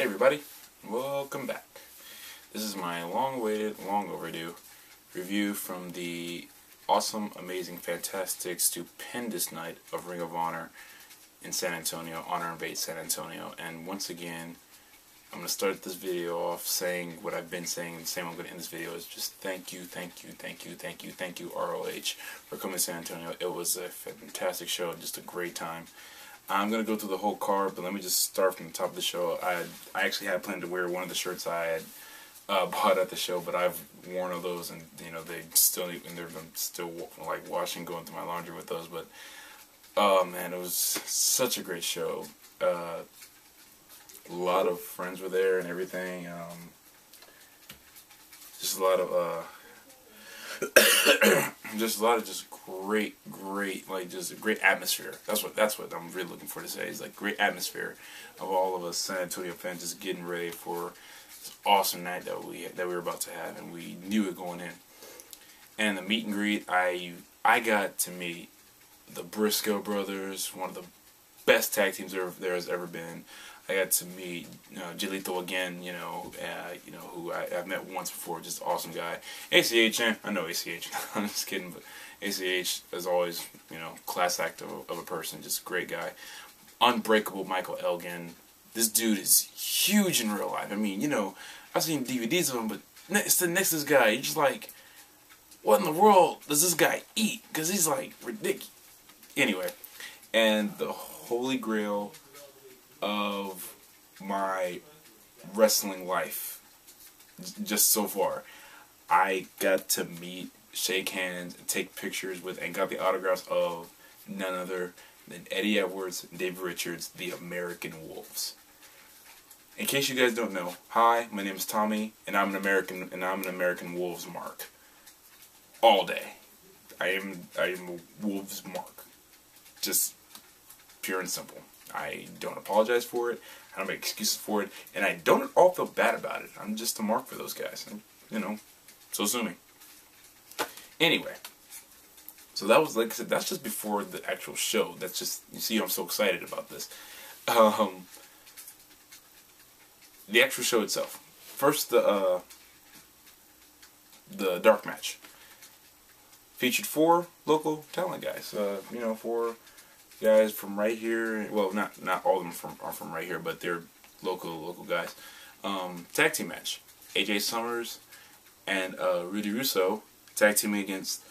Hey everybody, welcome back. This is my long-awaited, long overdue review from the awesome, amazing, fantastic, stupendous night of Ring of Honor in San Antonio, Honor Invades San Antonio. And once again, I'm going to start this video off saying what I've been saying, and the same I'm going to end this video is just thank you, ROH, for coming to San Antonio. It was a fantastic show, just a great time. I'm going to go through the whole card, but let me just start from the top of the show. I actually had planned to wear one of the shirts I had bought at the show, but I've worn all those, and you know I'm still like washing, going through my laundry with those. But oh man, it was such a great show. A lot of friends were there and everything. Just a lot of great atmosphere. That's what I'm really looking for to say. Is like great atmosphere of all of us San Antonio fans just getting ready for this awesome night that we were about to have, and we knew it going in. And the meet and greet, I got to meet the Briscoe brothers, one of the best tag teams there has ever been. I got to meet Jilito again, who I've met once before, just an awesome guy. ACH, I know ACH, I'm just kidding, but ACH is always, class act of a person, just a great guy. Unbreakable Michael Elgin. This dude is huge in real life. I mean, I've seen DVDs of him, but next to this guy, you're just like, what in the world does this guy eat? Because he's like ridiculous. Anyway, and the holy grail of my wrestling life just so far, I got to meet, shake hands, and take pictures with, and got the autographs of none other than Eddie Edwards and Dave Richards, the American Wolves. In case you guys don't know, hi, my name is Tommy, and I'm an American Wolves mark. All day, I am a Wolves mark, just pure and simple. I don't apologize for it. I don't make excuses for it, and I don't at all feel bad about it. I'm just a mark for those guys, so sue me. Anyway, so that was, like I said, that's just before the actual show. That's just, you see, I'm so excited about this. The actual show itself. First, the dark match featured 4 local talent guys. 4 guys from right here. Well, not all of them are from right here, but they're local guys. Tag team match: AJ Summers and Rudy Russo tag teaming against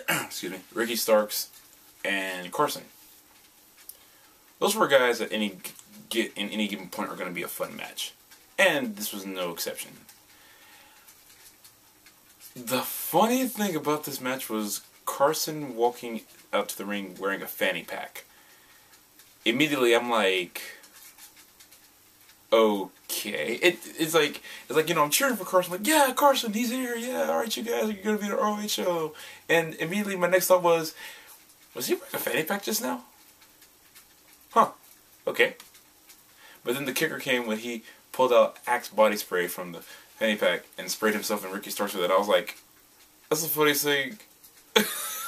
excuse me, Ricky Starks and Carson. Those 4 guys at any given point are going to be a fun match, and this was no exception. The funny thing about this match was Carson walking out to the ring wearing a fanny pack. Immediately, I'm like, okay. It's like I'm cheering for Carson. Like, yeah, Carson, he's here. Yeah, all right, you guys are gonna be the ROH show. And immediately, my next thought was he wearing a fanny pack just now? Huh. Okay. But then the kicker came when he pulled out Axe body spray from the fanny pack and sprayed himself and Ricky Starks with it. I was like, that's the funniest thing.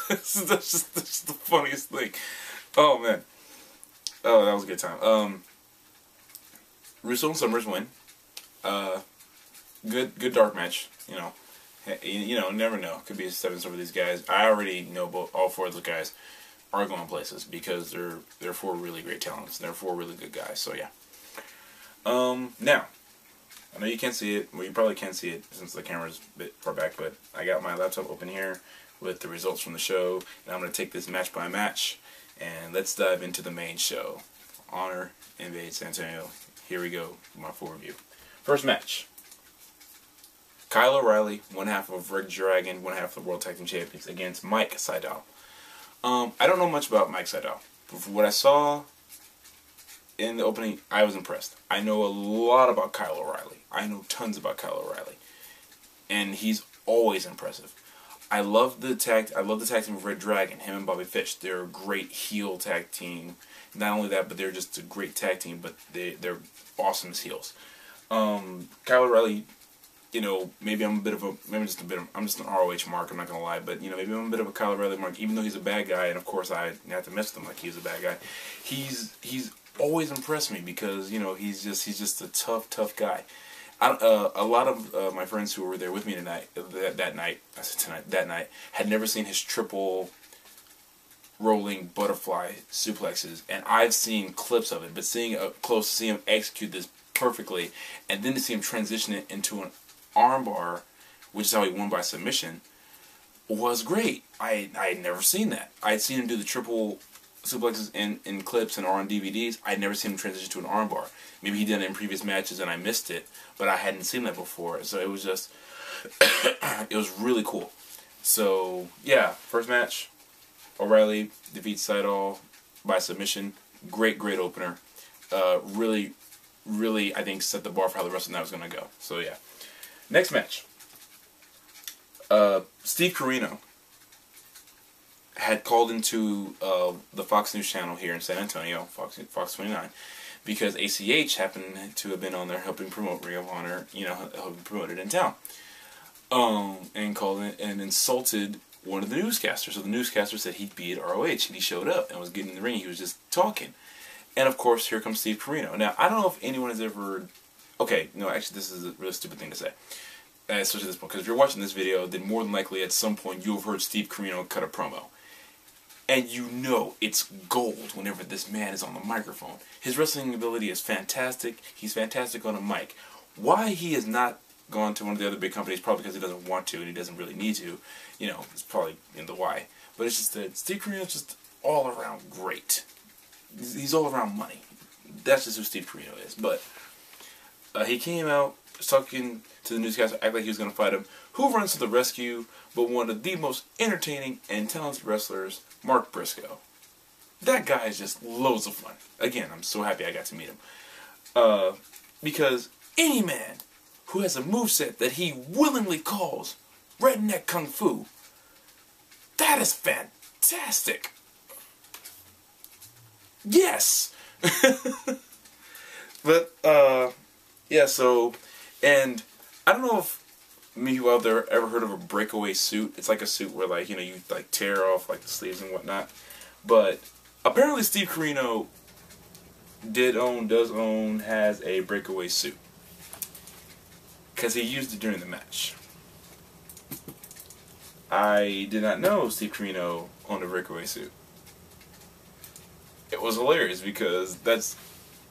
that's just the funniest thing. Oh man. Oh, that was a good time. Russo and Summers win. Good dark match. Never know. Could be a 7 over these guys. I already know all 4 of those guys are going places because they're 4 really great talents. They're 4 really good guys. So yeah. Now, I know you can't see it. Well, you probably can't see it since the camera's a bit far back, but I got my laptop open here with the results from the show, and I'm going to take this match by match, and let's dive into the main show. Honor Invades San Antonio. Here we go, my full review. First match. Kyle O'Reilly, one half of Red Dragon, one half of the World Tag Team Champions, against Mike Sydal. I don't know much about Mike Sydal, but from what I saw in the opening, I was impressed. I know a lot about Kyle O'Reilly. I know tons about Kyle O'Reilly, and he's always impressive. I love the tag team of Red Dragon, him and Bobby Fish. They're a great heel tag team. Not only that, but they're just a great tag team, but they're awesome as heels. Kyle O'Reilly, maybe I'm just an ROH mark, I'm not gonna lie, but maybe I'm a bit of a Kyle O'Reilly mark, even though he's a bad guy, and of course I have to mess with him like he's a bad guy. He's always impressed me because he's just a tough guy. A lot of my friends who were there with me tonight, that night, had never seen his triple rolling butterfly suplexes, and I've seen clips of it, but seeing it up close, to see him execute this perfectly, and then to see him transition it into an armbar, which is how he won by submission, was great. I had never seen that. I had seen him do the triple suplexes in clips and or on DVDs. I'd never seen him transition to an armbar. Maybe he did it in previous matches and I missed it, but I hadn't seen that before. So it was just, it was really cool. So yeah, first match, O'Reilly defeats Seidel by submission. Great opener. Really, I think set the bar for how the rest of the night was going to go. So yeah. Next match. Steve Corino had called into the Fox News channel here in San Antonio, Fox 29, because ACH happened to have been on there helping promote Ring of Honor, helping promote it in town. And called in and insulted one of the newscasters. So the newscaster said he'd be at ROH, and he showed up and was getting in the ring. He was just talking. And of course, here comes Steve Corino. Now, I don't know if anyone has ever... Okay, no, actually, this is a really stupid thing to say. Especially at this point, because if you're watching this video, then more than likely at some point you'll have heard Steve Corino cut a promo. And it's gold whenever this man is on the microphone. His wrestling ability is fantastic. He's fantastic on a mic. Why he has not gone to one of the other big companies, probably because he doesn't want to and he doesn't really need to. It's probably the why. But it's just that Steve Corino is just all around great. He's all around money. That's just who Steve Corino is. But he came out, was talking to the newscaster, act like he was going to fight him. Who runs to the rescue but one of the most entertaining and talented wrestlers, Mark Briscoe. That guy is just loads of fun. Again, I'm so happy I got to meet him. Because any man who has a moveset that he willingly calls redneck kung fu, that is fantastic. Yes. But yeah, so, and I don't know if many people out there ever heard of a breakaway suit. It's like a suit where you tear off the sleeves and whatnot. But apparently Steve Corino has a breakaway suit, because he used it during the match. I did not know Steve Corino owned a breakaway suit. It was hilarious because that's,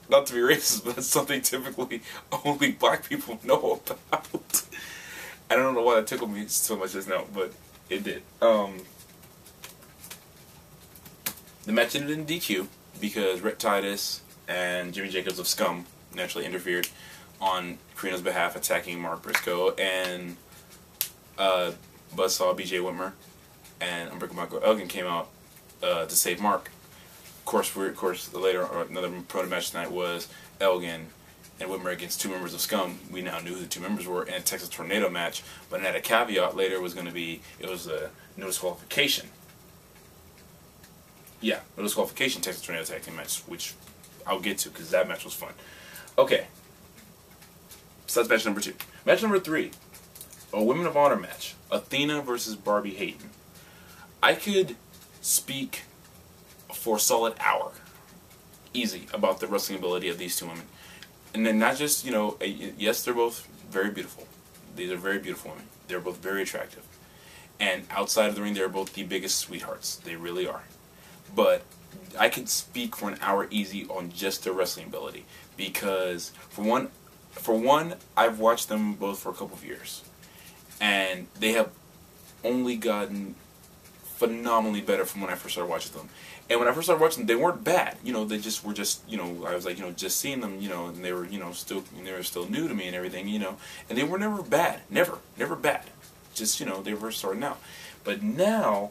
not to be racist, but that's something typically only black people know about. I don't know why that tickled me so much just now, but it did. The match ended in DQ because Rhett Titus and Jimmy Jacobs of Scum naturally interfered on Corino's behalf, attacking Mark Briscoe, and Buzzsaw, BJ Whitmer, and Unbreakable Michael Elgin came out to save Mark. Of course, later, another promoted match tonight was Elgin and Whitmer against two members of Scum. We now knew who the two members were in a Texas Tornado match, but it had a caveat later. It was a no disqualification. Yeah, no disqualification Texas Tornado tag team match, which I'll get to because that match was fun. Okay, so that's match number 2. Match number 3, a Women of Honor match, Athena versus Barbie Hayden. I could speak for a solid hour, easy, about the wrestling ability of these two women. And then not just, yes, they're both very beautiful. These are very beautiful women. They're both very attractive. And outside of the ring, they're both the biggest sweethearts. They really are. But I could speak for an hour easy on just their wrestling ability. Because, for one, I've watched them both for a couple of years. And they have only gotten phenomenally better from when I first started watching them. And when I first started watching them, they weren't bad. They just were just, I was just seeing them, and they were, still new to me and everything, and they were never bad. Never bad. Just, they were starting out. But now,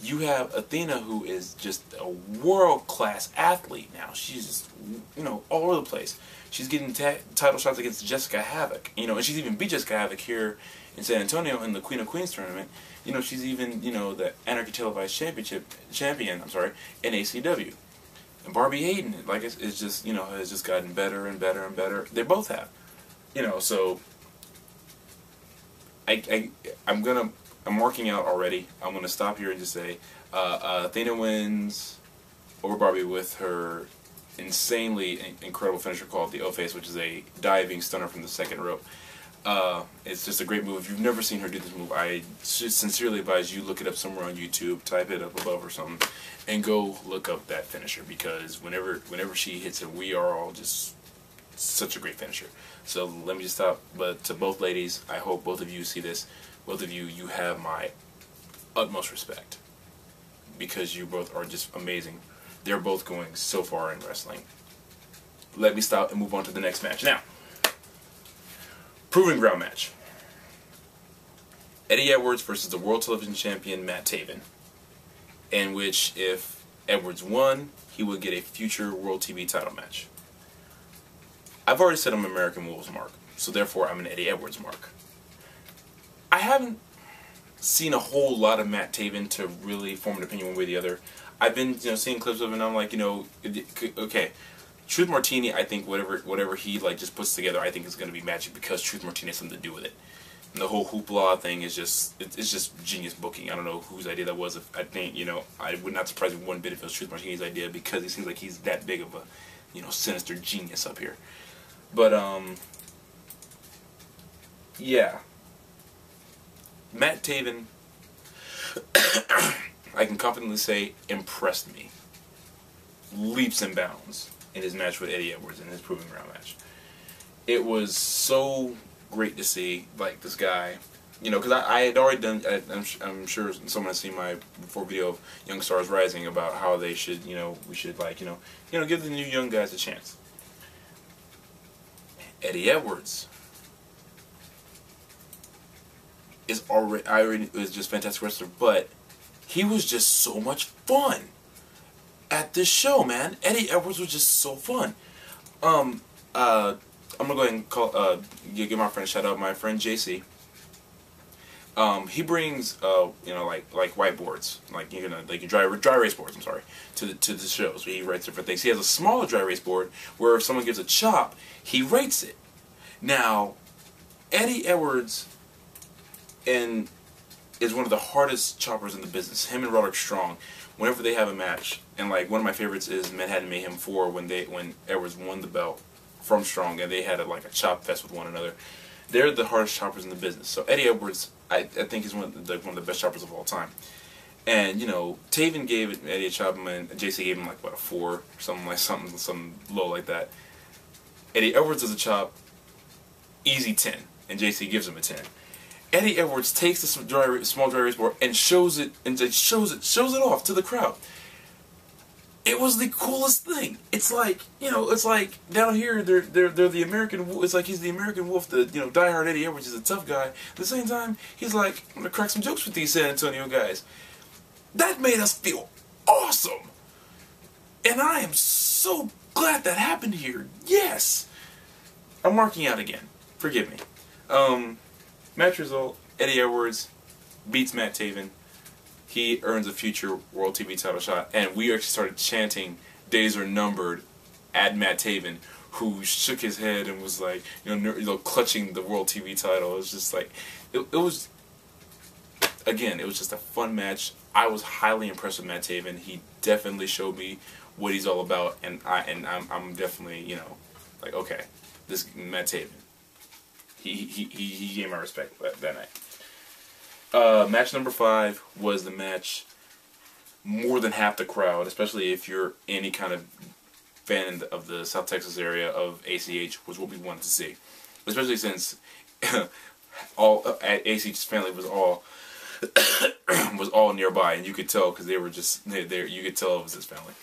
you have Athena, who is just a world-class athlete now. She's just, all over the place. She's getting title shots against Jessica Havoc, and she's even beat Jessica Havoc here in San Antonio in the Queen of Queens tournament. She's even, the Anarchy Televised champion, in ACW. And Barbie Hayden, is just, has just gotten better and better and better. They both have. So I'm working out already. I'm going to stop here and just say Athena wins over Barbie with her insanely incredible finisher called the O-Face, which is a diving stunner from the second rope. It's just a great move. If you've never seen her do this move, I sincerely advise you look it up somewhere on YouTube, type it up above or something, and go look up that finisher, because whenever she hits it, we are all just such a great finisher. So let me just stop. But to both ladies, I hope both of you see this. Both of you, you have my utmost respect, because you both are just amazing. They're both going so far in wrestling. Let me stop and move on to the next match. Now, Proving Ground match. Eddie Edwards versus the World Television Champion Matt Taven, in which if Edwards won, he would get a future World TV title match. I've already said I'm an American Wolves mark, so therefore I'm an Eddie Edwards mark. I haven't seen a whole lot of Matt Taven to really form an opinion one way or the other. I've been, seeing clips of it, and I'm like, okay, Truth Martini, I think whatever he just puts together, I think is going to be magic, because Truth Martini has something to do with it. And the whole hoopla thing is it's just genius booking. I don't know whose idea that was. I think, I would not surprise me one bit if it was Truth Martini's idea, because he seems like he's that big of a, sinister genius up here. But, yeah. Matt Taven, I can confidently say, impressed me leaps and bounds in his match with Eddie Edwards, in his Proving Ground match. It was so great to see, this guy, because I had already done, I'm sure someone has seen my before video of Young Stars Rising about how they should, we should, give the new young guys a chance. Eddie Edwards is already just a fantastic wrestler, but he was just so much fun at this show, man. Eddie Edwards was just so fun. I'm gonna go ahead and call give my friend a shout out. My friend JC. He brings like whiteboards, like dry erase boards. I'm sorry, to the shows. He writes different things. He has a smaller dry erase board where if someone gives a chop, he rates it. Now, Eddie Edwards is one of the hardest choppers in the business. Him and Roderick Strong, whenever they have a match, and one of my favorites is Manhattan Mayhem 4 when Edwards won the belt from Strong, and they had a chop fest with one another. They're the hardest choppers in the business. So Eddie Edwards, I think, is one of the best choppers of all time. And Taven gave Eddie a chop, and JC gave him a 4 or something low like that. Eddie Edwards does a chop, easy 10, and JC gives him a 10. Eddie Edwards takes the small dry erase board and shows it off to the crowd. It was the coolest thing. It's like down here they're the American. It's like he's the American Wolf. The diehard Eddie Edwards is a tough guy. At the same time, he's like, I'm gonna crack some jokes with these San Antonio guys. That made us feel awesome, and I am so glad that happened here. Yes, I'm marking out again. Forgive me. Match result, Eddie Edwards beats Matt Taven. He earns a future World TV title shot, and we actually started chanting "Days Are Numbered" at Matt Taven, who shook his head and was like, clutching the World TV title. It was just it was, again, it was just a fun match. I was highly impressed with Matt Taven. He definitely showed me what he's all about, and I'm definitely, okay, this Matt Taven. He gave my respect that night. Match number 5 was the match more than half the crowd, especially if you're any kind of fan of the South Texas area of ACH, was what we wanted to see. Especially since ACH's family was all nearby, and you could tell because they were just there. You could tell it was his family.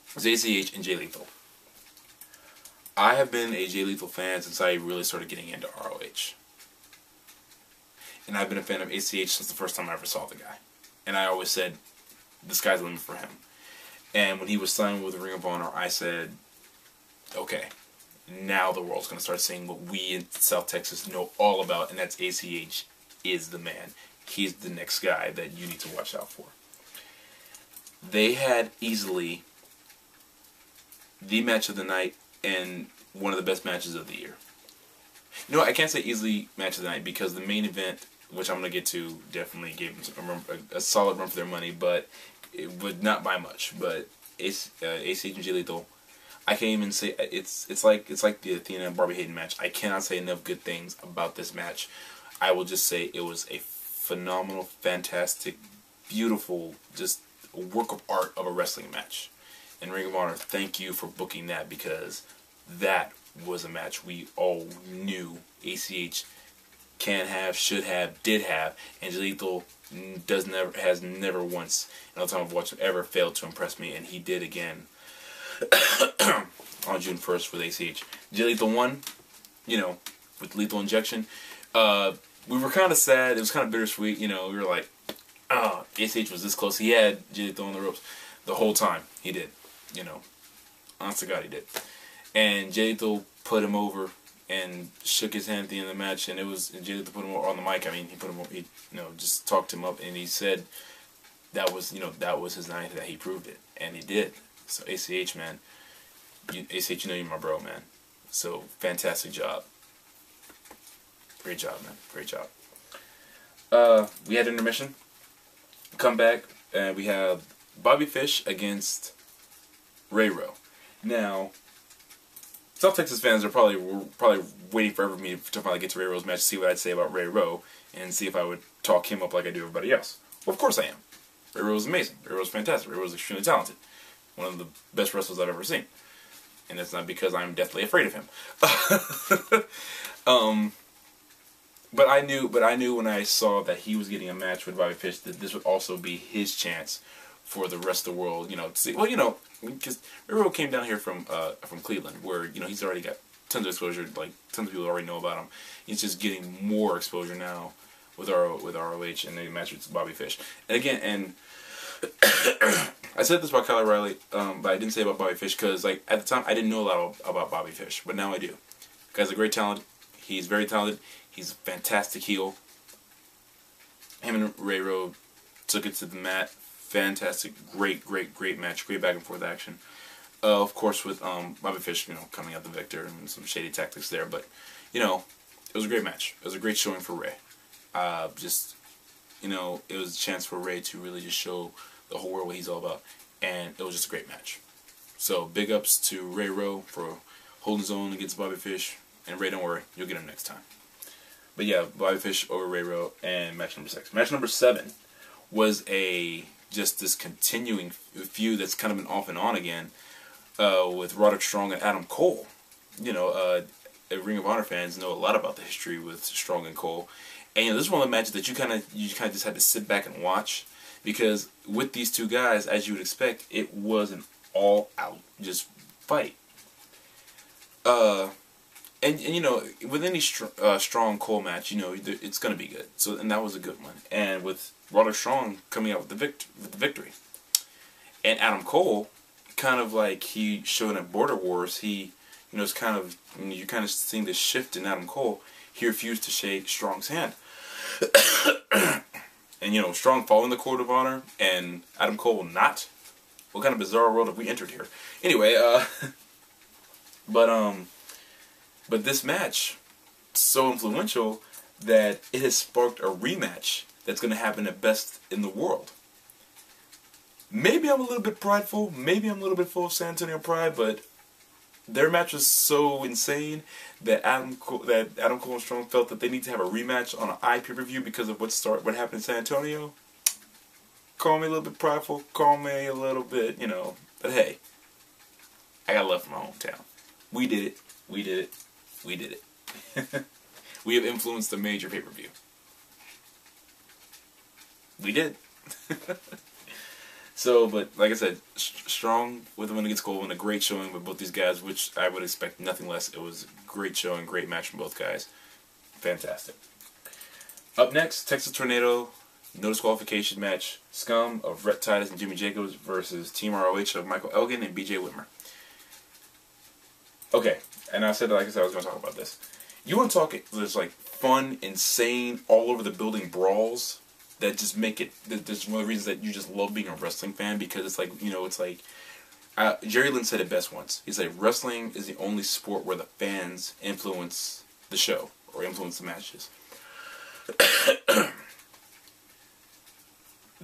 It was ACH and Jay Lethal. I have been a Jay Lethal fan since I really started getting into ROH. And I've been a fan of ACH since the first time I ever saw the guy. And I always said, the sky's the limit for him. And when he was signed with Ring of Honor, I said, okay, now the world's going to start seeing what we in South Texas know all about, and that's ACH is the man. He's the next guy that you need to watch out for. They had easily the match of the night and one of the best matches of the year. I can't say easily match of the night because the main event, which I'm going to get to, definitely gave them a solid run for their money, but it would not by much. But ACH and Jay Lethal I can't even say it's like the Athena and Barbie Hayden match. I cannot say enough good things about this match. I will just say it was a phenomenal, fantastic, beautiful, just a work of art of a wrestling match. And Ring of Honor, thank you for booking that, because that was a match we all knew ACH can have, should have, did have, and Lethal has never once in all the time I've watched him ever failed to impress me, and he did again on June 1st with ACH. Jay Lethal won, you know, with Lethal Injection. We were kind of sad. It was kind of bittersweet, you know. We were like, oh, ACH was this close. He had Jay Lethal on the ropes the whole time. He did, you know. Honest to God, he did. And Jay Lethal put him over and shook his hand at the end of the match, and it was Jay Lethal put him on the mic. I mean, he put him, he, you know, just talked him up, and he said that was, you know, that was his night, that he proved it, and he did. So ACH, man, ACH, you know you're my bro, man. So fantastic job. Great job, man. Great job. We had intermission. Come back, and we have Bobby Fish against Ray Rowe. Now, South Texas fans are probably waiting for me to finally get to Ray Rowe's match to see what I'd say about Ray Rowe and see if I would talk him up like I do everybody else. Well, of course I am. Ray Rowe's amazing. Ray Rowe's fantastic. Ray Rowe's extremely talented. One of the best wrestlers I've ever seen. And that's not because I'm deathly afraid of him. But I knew when I saw that he was getting a match with Bobby Fish that this would also be his chance for the rest of the world, you know, to see. Well, you know, because Ray Rowe came down here from Cleveland, where, you know, he's already got tons of exposure. Like, tons of people already know about him. He's just getting more exposure now with ROH and the match with Bobby Fish. And again, and I said this about Kyle O'Reilly, but I didn't say about Bobby Fish because, like, at the time I didn't know a lot about Bobby Fish, but now I do. The guy's a great talent. He's very talented. He's a fantastic heel. Him and Ray Rowe took it to the mat. Fantastic, great match, great back and forth action. Of course, with Bobby Fish, you know, coming out the victor and some shady tactics there, but you know, it was a great match. It was a great showing for Ray. Just, you know, it was a chance for Ray to really just show the whole world what he's all about, and it was just a great match. So big ups to Ray Rowe for holding his own against Bobby Fish, and Ray, don't worry, you'll get him next time. But yeah, Bobby Fish over Ray Rowe, and match number 6. Match number 7 was just this continuing feud that's kind of been off and on again with Roderick Strong and Adam Cole. You know, Ring of Honor fans know a lot about the history with Strong and Cole, and you know, this is one of the matches that you kind of just had to sit back and watch, because with these two guys, as you would expect, it was an all-out just fight. And you know, with any Strong Cole match, you know, it's gonna be good. So, and that was a good one. And with Roderick Strong coming out with the victory, and Adam Cole, kind of like he showed at Border Wars, he, you know, it's kind of, you're kind of seeing this shift in Adam Cole. He refused to shake Strong's hand, and you know, Strong following the Code of Honor, and Adam Cole will not. What kind of bizarre world have we entered here? Anyway, But this match, so influential that it has sparked a rematch that's going to happen at Best in the World. Maybe I'm a little bit prideful, maybe I'm a little bit full of San Antonio pride, but their match was so insane that Adam Cole and Strong felt that they need to have a rematch on an pay-per-view because of what happened in San Antonio. Call me a little bit prideful, call me a little bit, you know, but hey, I got love for my hometown. We did it. We did it. We did it. We have influenced a major pay-per-view. We did. So, but like I said, Strong with the win against Cole, and a great showing with both these guys, which I would expect nothing less. It was a great showing, great match from both guys. Fantastic. Up next, Texas Tornado, no disqualification match. Scum of Rhett Titus and Jimmy Jacobs versus Team ROH of Michael Elgin and BJ Whitmer. Okay, and I said, like I said, I was going to talk about this. You want to talk, there's like fun, insane, all over the building brawls that just make it, that's one of the reasons that you just love being a wrestling fan, because it's like, you know, it's like, Jerry Lynn said it best once. He said, wrestling is the only sport where the fans influence the show, or influence the matches.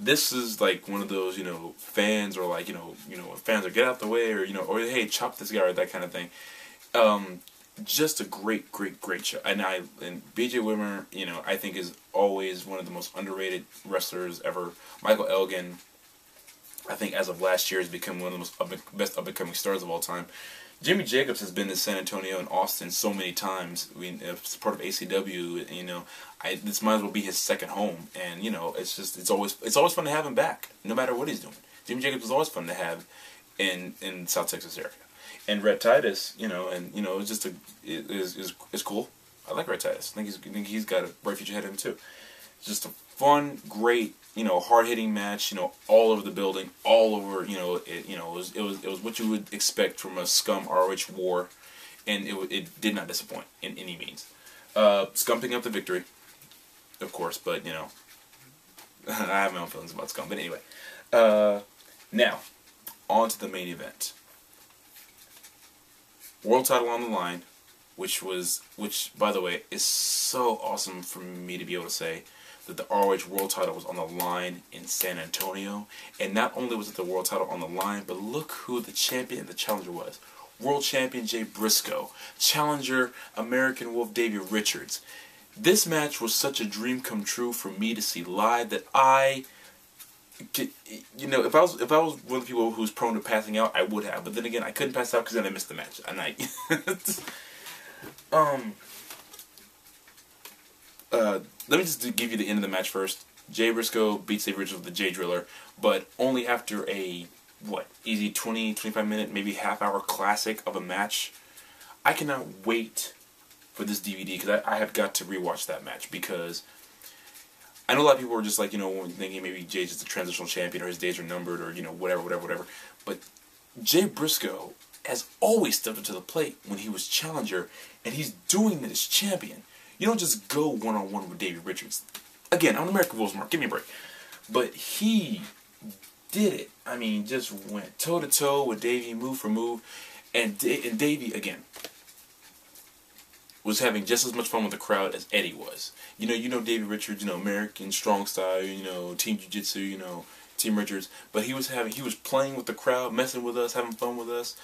this is like one of those, fans or like, fans are get out the way or, or hey, chop this guy or that kind of thing. Just a great, great, great show. And BJ Whitmer, I think is always one of the most underrated wrestlers ever. Michael Elgin, I think as of last year, has become one of the most best up-and-coming stars of all time. Jimmy Jacobs has been to San Antonio and Austin so many times. It's part of ACW. This might as well be his second home. And it's always fun to have him back, no matter what he's doing. Jimmy Jacobs is always fun to have in South Texas area. And Red Titus, it's just is cool. I like Red Titus. I think he's got a bright future ahead of him too. It's just a fun, great, hard-hitting match. All over the building, all over. It was what you would expect from a Scum ROH war, and it did not disappoint in any means. Scum picking up the victory, of course, but I have my own feelings about Scum. But anyway, now on to the main event. World title on the line, which by the way is so awesome for me to be able to say that the ROH World title was on the line in San Antonio. And not only was it the World title on the line, but look who the champion and the challenger was. World champion Jay Briscoe, challenger American Wolf Davey Richards. This match was such a dream come true for me to see live that if I was one of the people who's prone to passing out, I would have. But then again, I couldn't pass out because then I missed the match. And let me just give you the end of the match first. Jay Briscoe beats Dave Richards with the J Driller, but only after a easy 20, 25 minute, maybe half-hour classic of a match. I cannot wait for this DVD because I have got to rewatch that match because I know a lot of people are just like, thinking maybe Jay's just a transitional champion or his days are numbered or, whatever. But Jay Briscoe has always stepped up to the plate when he was challenger, and he's doing it as champion. You don't just go one-on-one with Davey Richards. Again, I'm an American Wolves mark, give me a break. But he did it. I mean, just went toe-to-toe with Davey, move for move. And Davey, again, was having just as much fun with the crowd as Eddie was. Davey Richards, American strong style, team jiu-jitsu, Team Richards. But he was playing with the crowd, messing with us, having fun with us.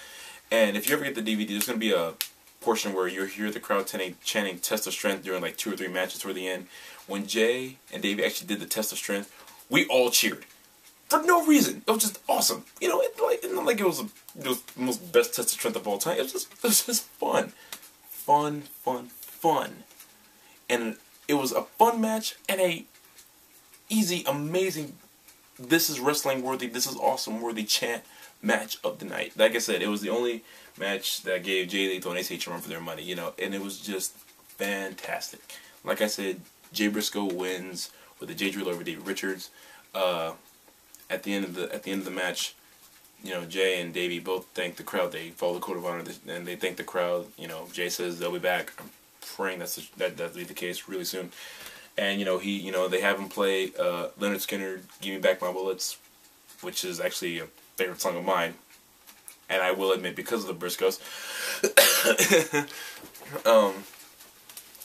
And if you ever get the DVD, there's going to be a portion where you'll hear the crowd chanting Test of Strength during like 2 or 3 matches toward the end. When Jay and Davey actually did the Test of Strength, we all cheered. For no reason. It was just awesome. It's not like it was the most best Test of Strength of all time. It was just fun. Fun. And it was a fun match and a easy, amazing, this is wrestling worthy, this is awesome worthy chant match of the night. Like I said, it was the only match that gave Jay Lethal and ACH a run for their money, and it was just fantastic. Like I said, Jay Briscoe wins with a J Drill over Davey Richards. At the end of the match, Jay and Davey both thank the crowd. They follow the code of honor, and they thank the crowd. Jay says they'll be back. I'm praying that'll be the case really soon. And they have him play Leonard Skinner, "Give Me Back My Bullets," which is actually a favorite song of mine. And I will admit, because of the Briscoes,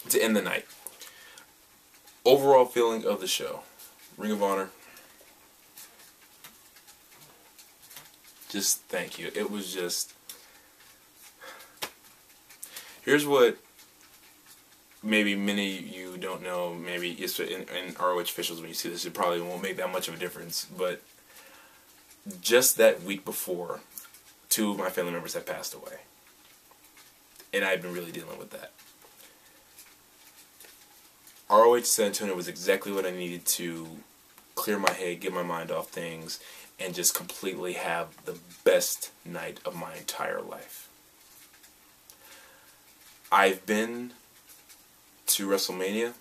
to end the night. Overall feeling of the show, Ring of Honor. Just thank you. It was just... Here's what maybe many of you don't know. Maybe it's in ROH officials, when you see this, it probably won't make that much of a difference. But just that week before, 2 of my family members had passed away. And I've been really dealing with that. ROH San Antonio was exactly what I needed to clear my head, get my mind off things, and just completely have the best night of my entire life. I've been to WrestleMania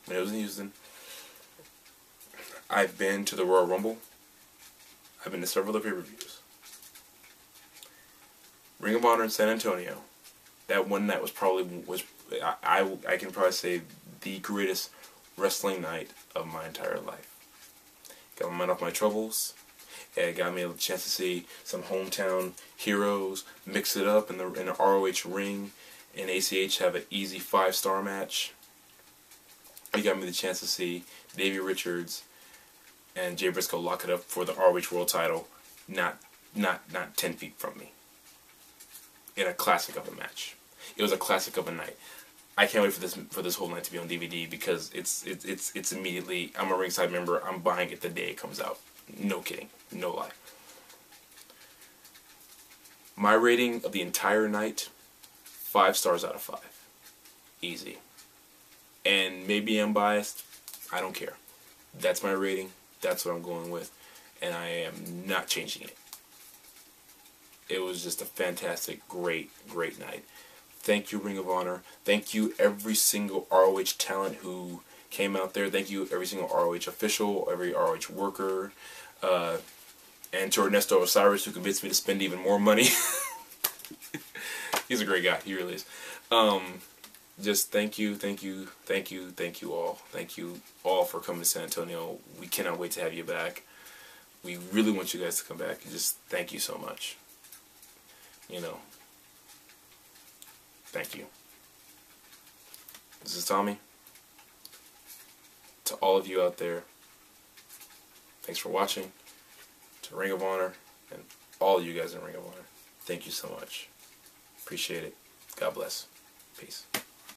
when it was in Houston. I've been to the Royal Rumble. I've been to several other pay-per-views. Ring of Honor in San Antonio. That one night I can probably say the greatest wrestling night of my entire life. Got my mind off my troubles. It got me a chance to see some hometown heroes mix it up in the ROH ring, and ACH have an easy 5-star match. It got me the chance to see Davey Richards and Jay Briscoe lock it up for the ROH World Title, not 10 feet from me. In a classic of a match. It was a classic of a night. I can't wait for this whole night to be on DVD because it's immediately. I'm a ringside member. I'm buying it the day it comes out. No kidding. No lie. My rating of the entire night, 5 stars out of 5. Easy. And maybe I'm biased. I don't care. That's my rating. That's what I'm going with. And I am not changing it. It was just a fantastic, great night. Thank you, Ring of Honor. Thank you, every single ROH talent who came out there. Thank you, every single ROH official, every ROH worker, and to Ernesto Osiris, who convinced me to spend even more money. He's a great guy. He really is. Just thank you all. Thank you all for coming to San Antonio. We cannot wait to have you back. We really want you guys to come back. Just thank you so much. You know, thank you. This is Tommy. To all of you out there, thanks for watching. To Ring of Honor and all of you guys in Ring of Honor, thank you so much. Appreciate it. God bless. Peace.